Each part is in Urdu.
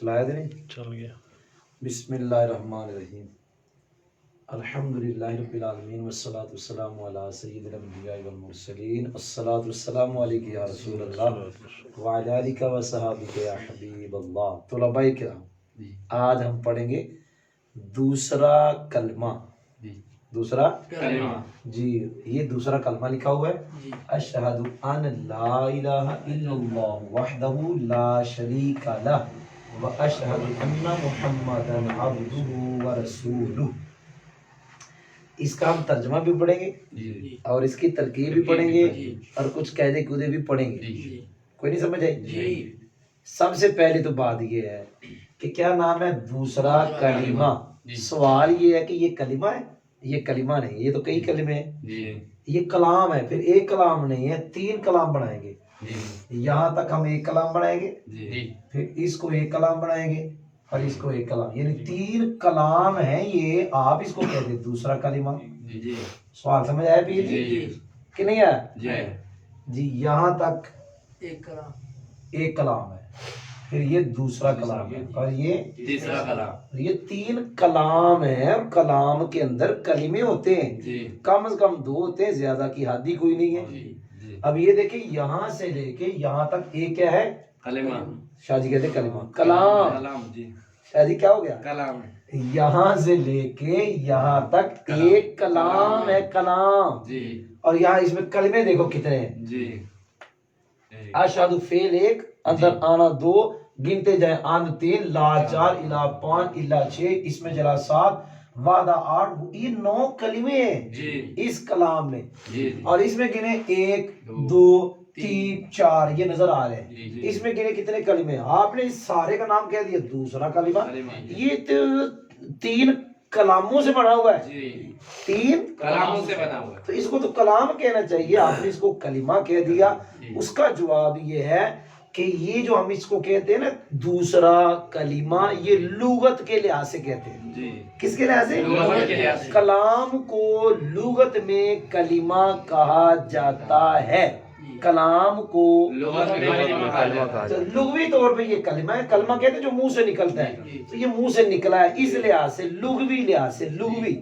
چلایا دیں چل گیا. بسم اللہ الرحمن الرحیم الحمدللہ رب العالمین والصلاة والسلام علی سید الانبیاء والمرسلین الصلاة والسلام علیک یا رسول اللہ وعلی آلک و صحابک یا حبیب اللہ. طلباء کرام آج ہم پڑھیں گے دوسرا کلمہ. دوسرا کلمہ جی یہ دوسرا کلمہ لکھا ہوا ہے اشہد ان لا الہ الا اللہ وحدہ لا شریک لہ واشہد ان محمدا عبدہ ورسولہ. اس کا ہم ترجمہ بھی پڑھیں گے اور اس کی ترکیب بھی پڑھیں گے اور کچھ قاعدے کودے بھی پڑھیں گے. کوئی نہیں سمجھ آئی؟ سب سے پہلے تو بات یہ ہے کہ کیا نام ہے دوسرا کلمہ. سوال یہ ہے کہ یہ کلمہ ہے؟ یہ کلمہ نہیں، یہ تو کئی کلمے ہیں. یہ کلام ہے. پھر ایک کلام نہیں ہے، 3 کلام بنائیں گے. یہاں تک ہم ایک کلام بنائیں گے، پھر اس کو ایک کلام بنائیں گے اور اس کو ایک کلام، یعنی 3 کلام ہیں. یہ آپ اس کو کہتے ہیں دوسرا کلمہ. سوال سمجھ آیا پیر جی کہ نہیں آیا؟ جی یہاں تک ایک کلام ہے، پھر یہ دوسرا کلام ہے اور یہ تیسرا کلام. یہ 3 کلام ہیں اور کلام کے اندر کلمے ہوتے ہیں. کم از کم 2 ہوتے ہیں، زیادہ کی حد ہی کوئی نہیں ہے. اب یہ دیکھیں یہاں سے لے کے یہاں تک ایک کیا ہے؟ کلمہ. شاہ جی کہتے ہیں کلمہ. کلام. شاہ جی کیا ہو گیا؟ کلام. یہاں سے لے کے یہاں تک ایک کلام ہے. کلام. اور یہاں اس میں کلمے دیکھو کتنے ہیں. اشہد فعل 1، اندر آنا 2، گنتے جائیں آن 3، لا 4، الہ 5، الا 6، اس میں جلا 7، وعدہ 8. یہ 9 کلمے ہیں اس کلام میں. اور اس میں گنے 1 2 3 4 یہ نظر آ رہے ہیں. اس میں گنے کتنے کلمے ہیں؟ آپ نے اس سارے کا نام کہہ دیا دوسرا کلمہ. یہ 3 کلاموں سے بنا ہوا ہے. 3 کلاموں سے بنا ہوا ہے، تو اس کو تو کلام کہنا چاہیے. آپ نے اس کو کلمہ کہہ دیا. اس کا جواب یہ ہے کہ یہ جو ہم اس کو کہتے ہیں نا دوسرا کلمہ، یہ لغت کے لحاظ سے کہتے ہیں. کس کے لحاظ سے؟ کلام کو لغت میں کلمہ کہا جاتا ہے. کلام کو لغوی طور پہ یہ کلمہ ہے. کلمہ کہتے ہیں جو منہ سے نکلتا ہے، تو یہ منہ سے نکلا ہے اس لحاظ سے، لغوی لحاظ سے. لغوی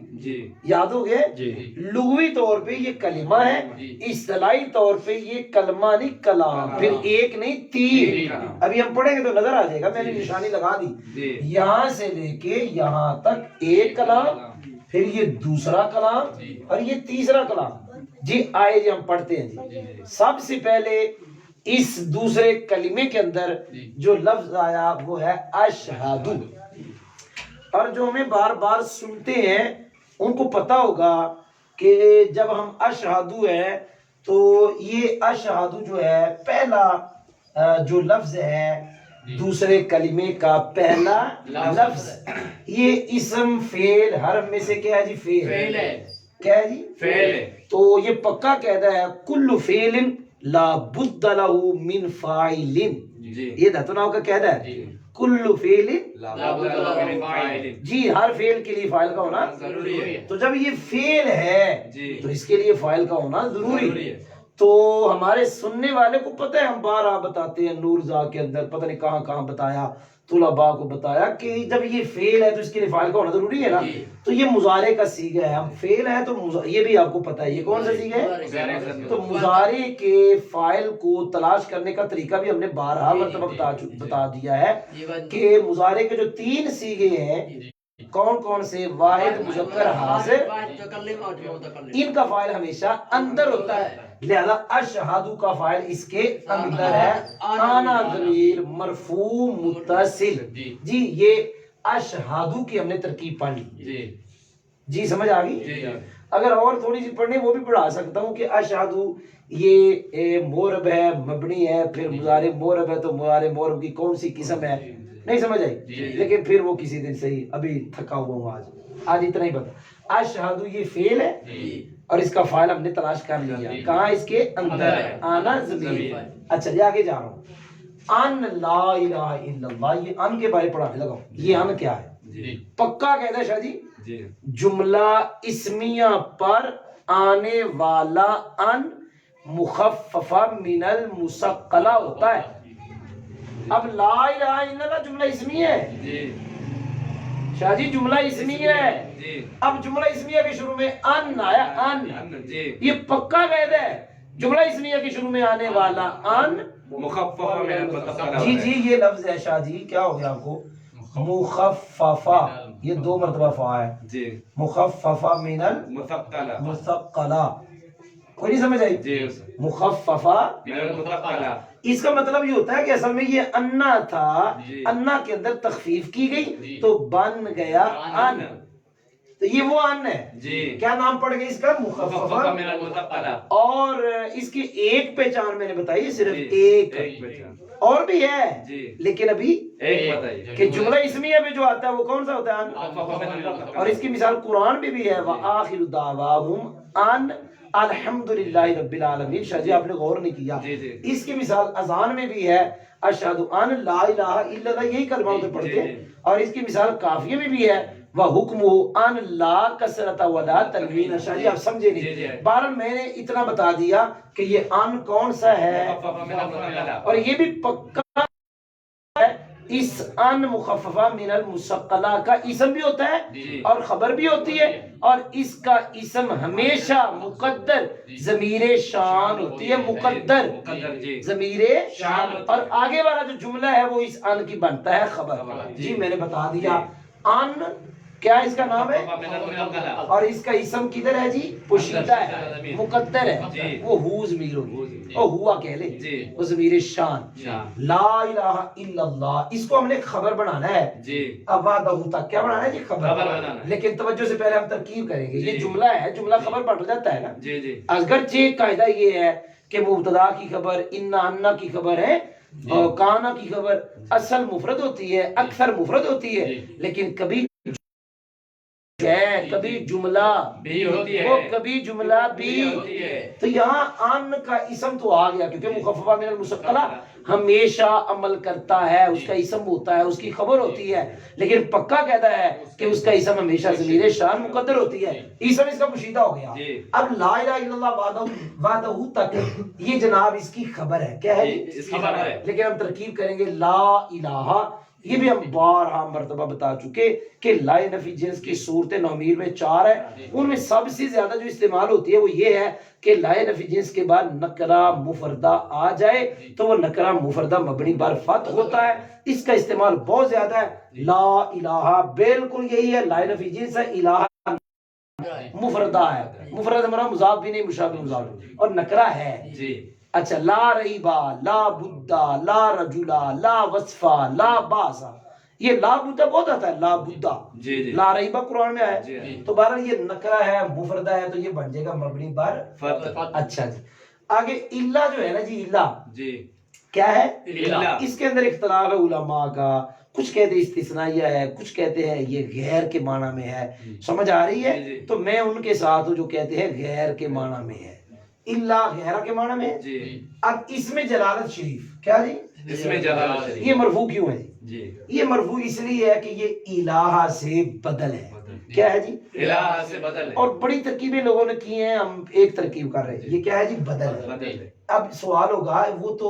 یاد ہو گئے؟ لغوی طور پہ یہ کلمہ ہے، اصطلاحی طور پہ یہ کلمہ نہیں کلام. پھر ایک نہیں 3. ابھی ہم پڑھیں گے تو نظر آ جائے گا. میں نے نشانی لگا دی. یہاں سے لے کے یہاں تک ایک کلام، پھر یہ دوسرا کلام اور یہ تیسرا کلام. جی آئے جی ہم پڑھتے ہیں. جی سب سے پہلے اس دوسرے کلمے کے اندر جو لفظ آیا وہ ہے اشہد. اور جو ہمیں بار بار سنتے ہیں ان کو پتا ہوگا کہ جب ہم اشہد ہے تو یہ اشہد جو ہے پہلا جو لفظ ہے دوسرے کلمے کا پہلا لفظ، یہ اسم فعل حرف میں سے کیا ہے جی؟ فعل ہے. کیا ہے جی؟ فعل ہے. تو یہ پکا قاعدہ ہے کل فعل لا بد لہ من فاعل. یہ دھتناؤ کا قاعدہ ہے. کل فعل لا بد لہ من فاعل. جی ہر فعل کے لیے فاعل کا ہونا ضروری ہے. تو جب یہ فعل ہے تو اس کے لیے فاعل کا ہونا ضروری ہے. تو ہمارے سننے والے کو پتہ ہے، ہم بارہا بتاتے ہیں نور زا کے اندر، پتہ نہیں کہاں کہاں بتایا، طلباء کو بتایا کہ جب یہ فعل ہے تو اس کے لیے فاعل کا ہونا ضروری ہے نا. تو یہ مضارع کا صیغہ ہے. ہم فعل ہے تو یہ بھی آپ کو پتہ ہے یہ کون سا صیغہ ہے. تو مضارع کے فاعل کو تلاش کرنے کا طریقہ بھی ہم نے بارہا مرتبہ بتا دیا ہے کہ مضارع کے جو 3 صیغے ہیں کون کون سے؟ واحد، مذکر، حاضر. ان کا فاعل ہمیشہ اندر ہوتا ہے، لہذا اشہد کا فاعل اس کے اندر ہے. آنا ضمیر مرفوع متصل. جی یہ اشہد کی ہم نے ترکیب پڑھ لی. جی سمجھ آ گئی؟ اگر اور تھوڑی سی پڑھنی وہ بھی پڑھا سکتا ہوں کہ اشہد یہ مورب ہے، مبنی ہے، پھر مضارع مورب ہے تو مضارع مورب کی کون سی قسم ہے، نہیں سمجھ آئی؟ لیکن پھر وہ کسی دن صحیح. ابھی تھکا ہوا ہوں آج اتنا ہی بتا. اشہد یہ فعل ہے اور اس کا فاعل ہم نے تلاش کر لیا، کہاں؟ اس کے اندر ہے. آنا ضمیر. اچھا جی آگے جا رہا ہوں. ان لا الہ الا اللہ، یہ ان کے بارے پڑھانے لگا ہوں. یہ ان کیا ہے؟ پکا کہتا ہے شاہ جی جملہ اسمیہ پر آنے والا ان مخففہ من المثقلہ ہوتا ہے. اب لا الہ الا اللہ جملہ اسمی ہے شاہ جی، جملہ اسمی ہے. اب جملہ اسمیہ کے شروع میں ان آیا، ان یہ پکا قید ہے. جملہ اسمیہ کے شروع میں آنے والا ان مخففہ، جی جی یہ لفظ ہے شاہ جی. کیا ہو گیا آپ کو؟ مخففہ، یہ 2 مرتبہ فا ہے. مخففہ من المثقلہ، کوئی نہیں سمجھ آئی؟ مخففہ من المثقلہ، اس کا مطلب یہ ہوتا ہے کہ اصل میں یہ انا تھا، انا کے اندر تخفیف کی گئی تو بن گیا ان. تو یہ وہ ان ہے. کیا نام پڑ گیا اس کا؟ مخففہ من المثقلہ. اور اس کی ایک پہچان میں نے بتائی، صرف ایک، اور بھی ہے لیکن ابھی کہ جملہ اسمیہ میں جو آتا ہے وہ کون سا ہوتا ہے؟ ان. اور اس کی مثال قرآن میں بھی ہے، وآخر دعواہم ان الحمدللہ رب العالمین. شاہ جی آپ نے غور نہیں کیا. اس کی مثال اذان میں بھی ہے، اشہد ان لا الہ الا اللہ، یہی کلمہ ہوتے پڑھتے ہیں. اور اس کی مثال قافیہ میں بھی ہے، وَحُكْمُهُ أَنْ لَا كَسْرَةَ وَلَا تَنْوِينَ. شاہ جی آپ سمجھے نہیں. بہرحال میں نے اتنا بتا دیا کہ یہ ان کون سا ہے، اور یہ بھی پکا ہے. اس ان مخففہ من المثقلہ کا اسم بھی ہوتا ہے اور خبر بھی ہوتی ہے، اور اس کا اسم ہمیشہ مقدر ضمیر شان ہوتی ہے. مقدر ضمیر شان، اور آگے والا جو جملہ ہے وہ اس ان کی بنتا ہے خبر. جی میں نے بتا دیا. ان کیا اس کا نام ہے، اور اس کا اسم کدھر ہے جی؟ پوشیدہ ہے، مقدر ہے. وہ ہو ضمیر ہوگی، او ہوا کہہ لے، وہ ضمیر شان. لا الہ الا اللہ، اس کو ہم نے خبر بنانا ہے. اب وعدہ تک کیا بنانا ہے جی؟ خبر. لیکن توجہ سے پہلے ہم ترکیب کریں گے. یہ جملہ ہے، جملہ خبر بن جاتا ہے نا. اگرچہ قاعدہ یہ ہے کہ مبتدا کی خبر انا کی خبر ہے، کانا کی خبر اصل مفرد ہوتی ہے، اکثر مفرد ہوتی ہے، لیکن کبھی کبھی جملہ بھی ہوتی ہے، وہ کبھی جملہ بھی ہوتی ہے. تو یہاں ان کا اسم تو آ گیا کیونکہ مخففہ من المثقلہ ہمیشہ عمل کرتا ہے، اس کا اسم ہوتا ہے، اس کی خبر ہوتی ہے، لیکن پکا کہتا ہے کہ اس کا اسم ہمیشہ ضمیر شان مقدر ہوتی ہے. اسم اس کا پوشیدہ ہو گیا. اب لا الہ الا اللہ وحدہ تک یہ جناب اس کی خبر ہے. کیا ہے؟ اس کی خبر ہے. لیکن ہم ترکیب کریں گے لا الہ. یہ بھی ہم بارہا مرتبہ بتا چکے کہ لائے نفی جنس کی صورت نومیر میں 4 ہے. ان میں سب سے زیادہ جو استعمال ہوتی ہے وہ یہ ہے کہ لائے نفی جنس کے بعد نکرہ مفردہ آ جائے تو وہ نکرہ مفردہ مبنی بر فتح ہوتا ہے. اس کا استعمال بہت زیادہ ہے. لا الہ بالکل یہی ہے، لائے نفی جنس ہے، الہ مفردہ ہے. مفرد ہمارا مضاف بھی نہیں، مشابہ مضاف، اور نکرہ ہے. اچھا، لا ریبا، لا بدہ، لا رجلا، لا وصفہ، لا باسا. یہ لا بدہ بہت آتا ہے، لا بدہ. لا ریبا قرآن میں آیا. تو بہرحال یہ نکرہ ہے، مفردہ ہے، تو یہ بن جائے گا مبنی بر فتح. اچھا جی آگے الا جو ہے نا جی، الا کیا ہے؟ اس کے اندر اختلاف ہے علماء کا. کچھ کہتے ہیں استثنائیہ ہے، کچھ کہتے ہیں یہ غیر کے معنی میں ہے. سمجھ آ رہی ہے؟ تو میں ان کے ساتھ ہوں جو کہتے ہیں غیر کے معنی میں ہے. اللہ غیرہ کے معنی میں. اب اس میں جلالت شریف کیا جی؟ اس میں جلالت شریف یہ مرفوع کیوں ہے جی؟ یہ مرفوع اس لیے ہے کہ یہ الہ سے بدل ہے. کیا ہے جی؟ الہ سے بدل ہے. اور بڑی ترکیبیں لوگوں نے کی ہیں، ہم ایک ترکیب کر رہے ہیں. یہ کیا ہے جی؟ بدل ہے. اب سوال ہوگا وہ تو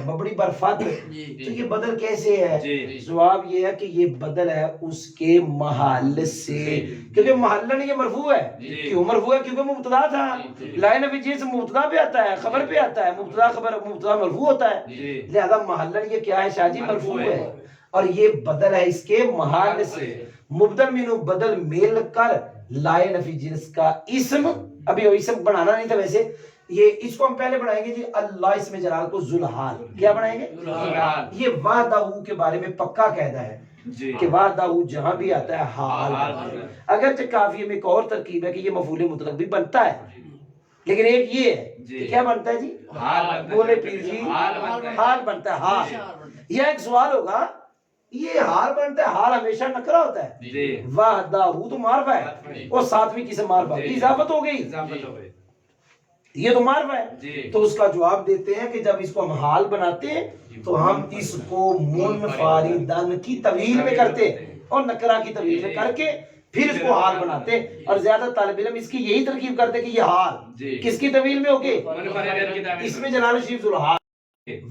مبنی بر فتح، تو یہ بدل کیسے ہے؟ جواب یہ ہے کہ یہ بدل ہے اس کے محل سے، کیونکہ محلن یہ مرفوع ہے. کیوں مرفوع ہے؟ کیونکہ مبتدا تھا. لائے نفی جنس مبتدا پہ آتا ہے، خبر پہ آتا ہے. مبتدا خبر، مبتدا مرفوع ہوتا ہے، لہذا محلن یہ کیا ہے شاہ جی؟ مرفوع ہے. اور یہ بدل ہے اس کے محل سے. مبدل منو بدل مل کر لائے نفی جنس کا اسم، ابھی وہ اسم بنانا نہیں تھا ویسے، یہ اس کو ہم پہلے بنائیں گے جی اللہ اسم جلال کو ذوالحال. کیا بنائیں گے؟ ذوالحال. یہ وحدہ کے بارے میں پکا قاعدہ ہے کہ وحدہ جہاں بھی آتا ہے حال. اگرچہ کافیہ میں ایک اور ترکیب ہے کہ یہ مفعول مطلق بھی بنتا ہے، لیکن ایک یہ ہے کہ کیا بنتا ہے جی؟ بولے پیر جی، حال بنتا ہے. حال. یہ ایک سوال ہوگا، یہ حال بنتا ہے، حال ہمیشہ نکرہ ہوتا ہے. وحدہ تو معرفہ ہے، اور ساتویں قسم معرفہ کی اضافت ہو گئی، یہ تو معرفہ ہے. تو اس کا جواب دیتے ہیں کہ جب اس کو ہم حال بناتے ہیں تو ہم اس کو منفردن کی طویل میں کرتے اور نکرہ کی طویل میں کر کے پھر اس کو حال بناتے. اور زیادہ طالب علم اس کی یہی ترکیب کرتے کہ یہ حال کس کی طویل میں ہوگی؟ اس میں جلال شریف ذوالحال.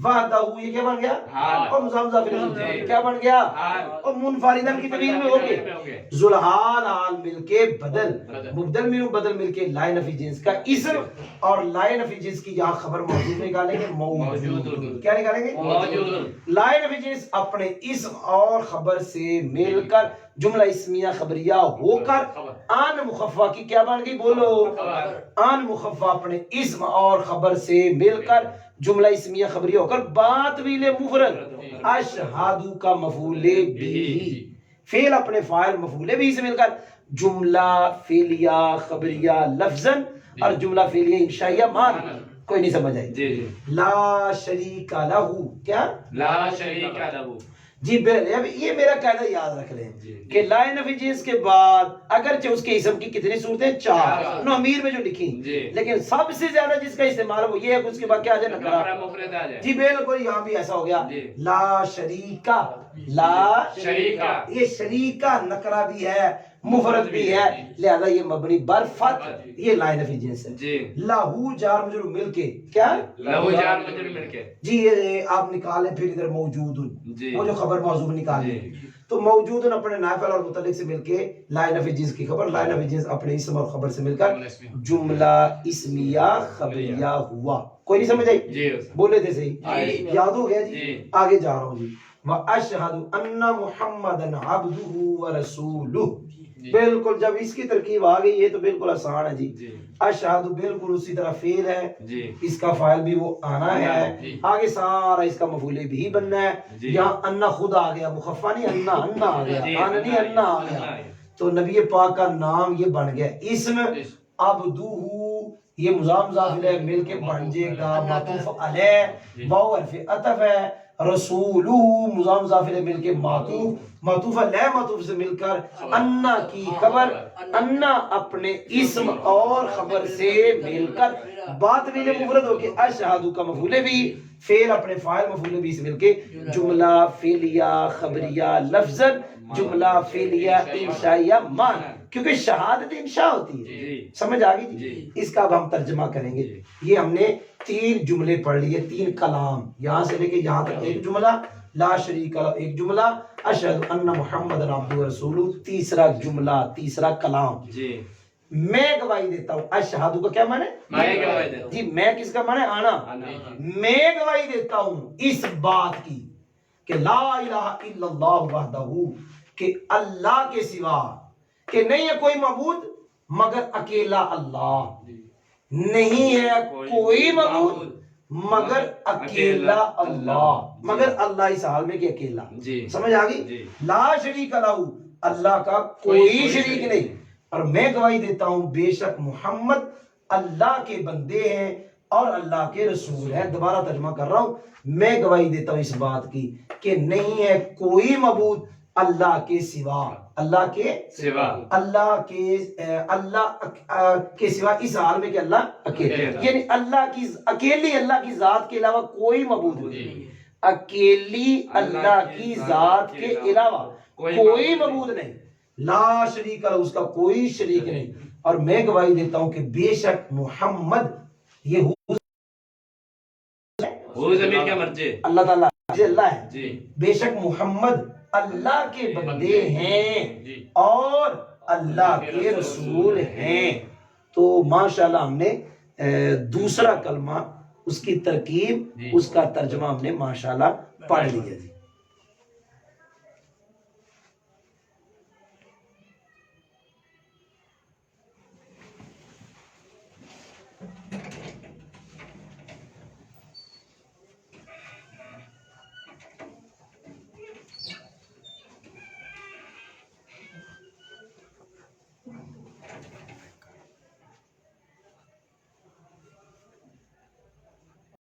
وحدہ یہ کیا بن گیا حال، اور مضاف الیہ کیا بن گیا حال، اور منفردن کی طویل میں ہو گئے ذوالحال حال مل کے بدل مبدل منہ بدل مل کے لائے نفی جنس کا اسم اور لائے نفی جنس کی یہاں خبر موجود نکالیں گے موجود کیا نکالیں گے موجود لائے نفی جنس اپنے اسم اور خبر سے مل کر جملہ اسمیہ خبریہ ہو کر آن مخفہ کی کیا بن گئی بولو آن مخفہ اپنے اسم اور خبر سے مل کر جملہ اسمیہ خبریہ ہو کر بات ویل مفرد اشہادو کا مفعول بھی فعل اپنے فاعل مفعول بھی سے مل کر جملہ فعلیہ خبریہ لفظاً اور جملہ فعلیہ انشائیہ مان کوئی نہیں سمجھ آئی لا شریک لہو کیا لا شریک لہو جی اب یہ میرا قاعدہ یاد رکھ لیں کہ لا نفی جنس کے بعد اگرچہ اس کے اسم کی کتنی صورتیں چار نوامیر میں جو لکھی لیکن سب سے زیادہ جس کا استعمال وہ یہ ہے کہ اس کے بعد کیا آ جائے نکرہ جی بالکل یہاں بھی ایسا ہو گیا لا شریکہ لا شریکہ یہ شریکہ نکرہ بھی ہے مفرد بھی ہے لہذا یہ مبنی بر فتح یہ لا نفی جنس ہے لاہو جار مجرور مل کے کیا لہو جار مجرور مل کے جی یہ آپ نکالیں پھر ادھر موجود وہ جو خبر موضوع نکالیں تو موجود اپنے نافع اور متعلق سے مل کے لا نفی جنس کی خبر لا نفی جنس اپنے اسم اور خبر سے مل کر جملہ اسمیہ خبریہ ہوا کوئی نہیں سمجھ آئی بولے تھے صحیح یاد ہو گیا جی آگے جا رہا ہوں جی وَأَشْهَدُ أَنَّ مُحَمَّدًا عَبْدُهُ وَرَسُولُهُ بالکل جب اس کی ترکیب آ گئی ہے تو بالکل آسان ہے جی اشہد بالکل اسی طرح فعل ہے اس کا فاعل بھی وہ آنا ہے آگے سارا اس کا مفعول بھی بننا ہے یہاں انا خود آ گیا مخفف نہیں انا آ گیا آنا نہیں انا آ گیا تو نبی پاک کا نام یہ بن گیا اسم عبدہ یہ مضاف مضاف الیہ مل کے بن جائے گا معطوف علیہ واو حرف عطف ہے رسولہ مضاف مضاف الیہ مل کے معطوف علیہ معطوف سے مل کر انا کی خبر انا اپنے اسم اور خبر سے مل کر بات بھی مفرد ہو کے اشہد کا مفعول بھی فعل اپنے فاعل مفعول بھی سے مل کے جملہ فعلیہ خبریہ لفظا جملہ فعلیہ انشائیہ مان کیونکہ شہادت انشاء ہوتی ہے سمجھ آگئی جی اس کا اب ہم ترجمہ کریں گے یہ ہم نے 3 جملے پڑھ لیے 3 کلام یہاں سے لے کے یہاں تک ایک جملہ لا شریک لہ ایک جملہ اشہد ان محمد عبدہ ورسولہ تیسرا جملہ تیسرا کلام میں گواہی دیتا ہوں اشہد کا کیا معنی میں گواہی دیتا ہوں جی میں کس کا معنی آنا میں گواہی دیتا ہوں اس بات کی کہ لا الہ الا اللہ وحدہ کہ اللہ کے سوا کہ نہیں ہے کوئی معبود مگر اکیلا اللہ نہیں ہے کوئی معبود مگر اکیلا اللہ مگر اللہ اس حال میں کہ اکیلا سمجھ آگئی لا شریک لہ اللہ کا کوئی شریک نہیں اور میں گواہی دیتا ہوں بے شک محمد اللہ کے بندے ہیں اور اللہ کے رسول ہیں دوبارہ ترجمہ کر رہا ہوں میں گواہی دیتا ہوں اس بات کی کہ نہیں ہے کوئی معبود اللہ کے سوا اللہ کے سوا اللہ کے سوا اس حال میں کہ اللہ اکیلا یعنی اللہ کی اکیلی اللہ کی ذات کے علاوہ کوئی معبود نہیں اکیلی اللہ کی ذات کے علاوہ کوئی معبود نہیں لا شریک لہ اس کا کوئی شریک نہیں اور میں گواہی دیتا ہوں کہ بے شک محمد یہ ضمیر کیا مرجع اللہ تعالیٰ اللہ ہے بے شک محمد اللہ کے بندے ہیں اور اللہ کے رسول ہیں تو ماشاءاللہ ہم نے دوسرا کلمہ اس کی ترکیب اس کا ترجمہ ہم نے ماشاءاللہ پڑھ لیا جی